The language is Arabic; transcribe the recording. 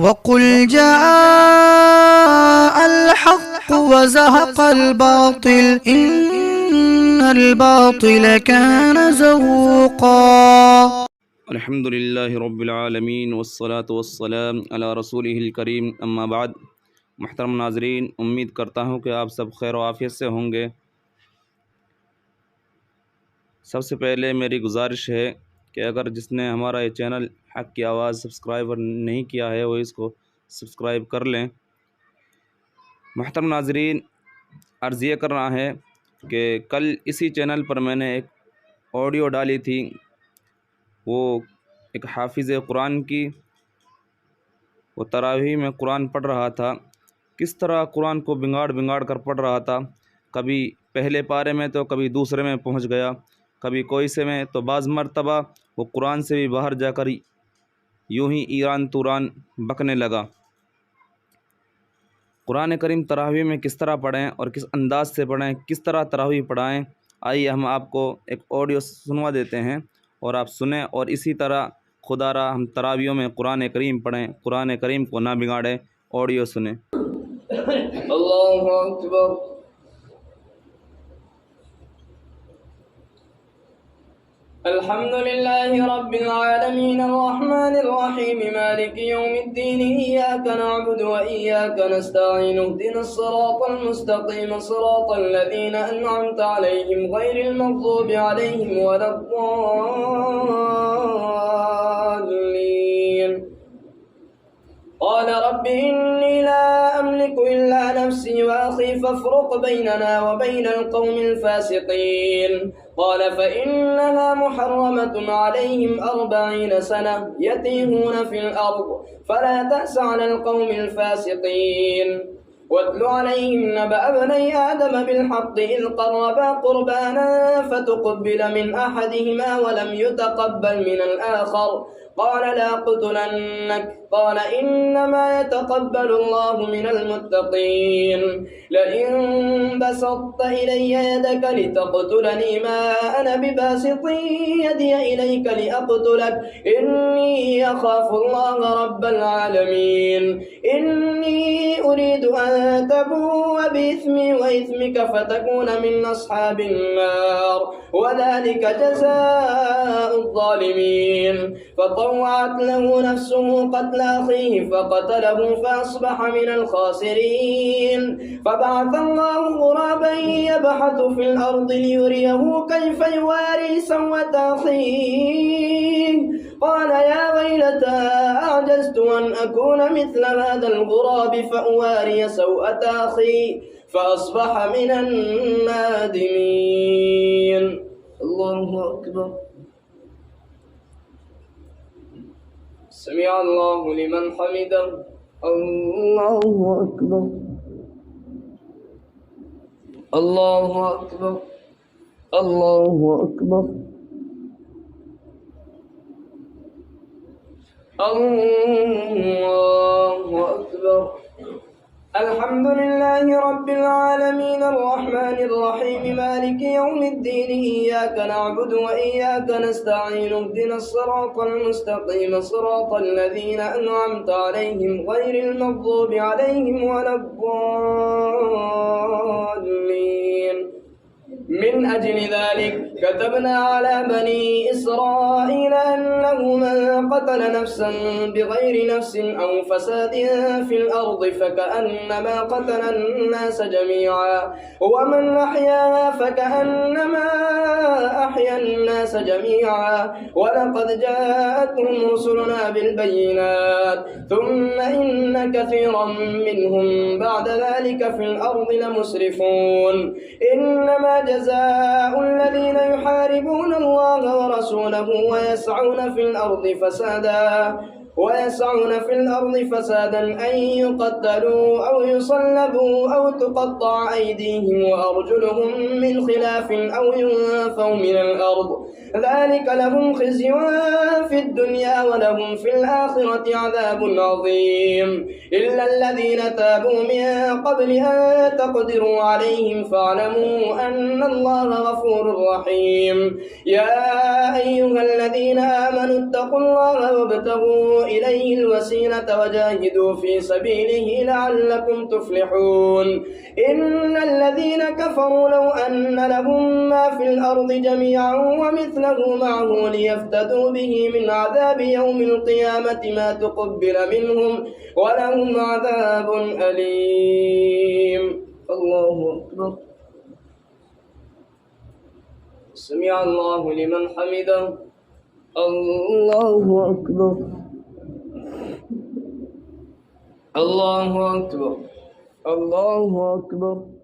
وقل جاء الحق وزهق الباطل إن الباطل كان زهوقا الحمد لله رب العالمین والصلاة والسلام علی رسولہ الکریم اما بعد۔ محترم ناظرین، امید کرتا ہوں کہ آپ سب خیر و عافیت سے ہوں گے۔ سب سے پہلے میری گزارش ہے کہ اگر جس نے ہمارا یہ چینل حق کی آواز سبسکرائب نہیں کیا ہے وہ اس کو سبسکرائب کر لیں۔ محترم ناظرین، عرض یہ کرنا ہے کہ کل اسی چینل پر میں نے ایک آڈیو ڈالی تھی، وہ ایک حافظ قرآن کی، وہ تراویح میں قرآن پڑھ رہا تھا، کس طرح قرآن کو بنگاڑ کر پڑھ رہا تھا، کبھی پہلے پارے میں تو کبھی دوسرے میں پہنچ گیا، کبھی کوئی سے میں، تو بعض مرتبہ وہ قرآن سے بھی باہر جا کر یوں ہی ایران توران بکنے لگا۔ قرآن کریم تراویح میں کس طرح پڑھیں اور کس انداز سے پڑھیں، کس طرح تراویح پڑھائیں، آئیے ہم آپ کو ایک آڈیو سنوا دیتے ہیں اور آپ سنیں، اور اسی طرح خدا را ہم تراویحوں میں قرآن کریم پڑھیں، قرآن کریم کو نہ بگاڑیں۔ آڈیو سنیں۔ اللہ اکبر۔ الحمد لله رب العالمين الرحمن الرحيم مالك يوم الدين إياك نعبد وإياك نستعين اهدنا الصراط المستقيم صراط الذين أنعمت عليهم غير المغضوب عليهم ولا الضالين. قال رب إني لا أملك إلا نفسي وأخي فافرق بيننا وبين القوم الفاسقين. قال فإنها محرمة عليهم 40 سنة يتيهون في الأرض فلا تأس على القوم الفاسقين. واتل عليهم نبأ ابني آدم بالحق إذ قربا قربانا فتقبل من أحدهما ولم يتقبل من الآخر قال لأقتلنك قال إنما يتقبل الله من المتقين. لئن بسطت إلي يدك لتقتلني ما أنا بباسط يدي إليك لأقتلك إني أخاف الله رب العالمين. إني أريد أن تبوء بإثمي وإثمك فتكون من أصحاب النار وذلك جزاء الظالمين. فطوعت له نفسه قتل أخيه فقتله فأصبح من الخاسرين. فبعث الله غرابا يبحث في الأرض ليريه كيف يواري سوءة أخيه قال يا ويلتى أعجزت أن أكون مثل هذا الغراب فأواري سوءة أخي فأصبح من النادمين. الله أكبر. سمع الله لمن حمده. الله أكبر. الله أكبر. الله أكبر. الله أكبر. الحمد لله رب العالمين الرحمن الرحيم مالك يوم الدين إياك نعبد وإياك نستعين اهدنا الصراط المستقيم صراط الذين أنعمت عليهم غير المغضوب عليهم ولا الضالين. من أجل ذلك كتبنا على بني إسرائيل أنه من قتل نفسا بغير نفس أو فساد في الأرض فكأنما قتل الناس جميعا ومن أحياها فكأنما أحيا الناس جميعا ولقد جاءتهم رسلنا بالبينات ثم إن كثيرا منهم بعد ذلك في الأرض لمسرفون. إنما جزاء الذين يحاربون الله ورسوله ويسعون في الأرض فسادا أن يقتلوا أو يصلبوا أو تقطع أيديهم وأرجلهم من خلاف أو ينفوا من الأرض ذلك لهم خزي في الدنيا ولهم في الآخرة عذاب عظيم. إلا الذين تابوا من قبل أن تقدروا عليهم فاعلموا أن الله غفور رحيم. يا أيها الذين آمنوا اتقوا الله وابتغوا وابتغوا إليه الوسيلة وجاهدوا في سبيله لعلكم تفلحون إن الذين كفروا لو أن لهم ما في الأرض جميعا ومثله معه ليفتدوا به من عذاب يوم القيامة ما تقبل منهم ولهم عذاب أليم. الله أكبر. سمع الله لمن حمده. الله أكبر. الله أكبر. الله أكبر.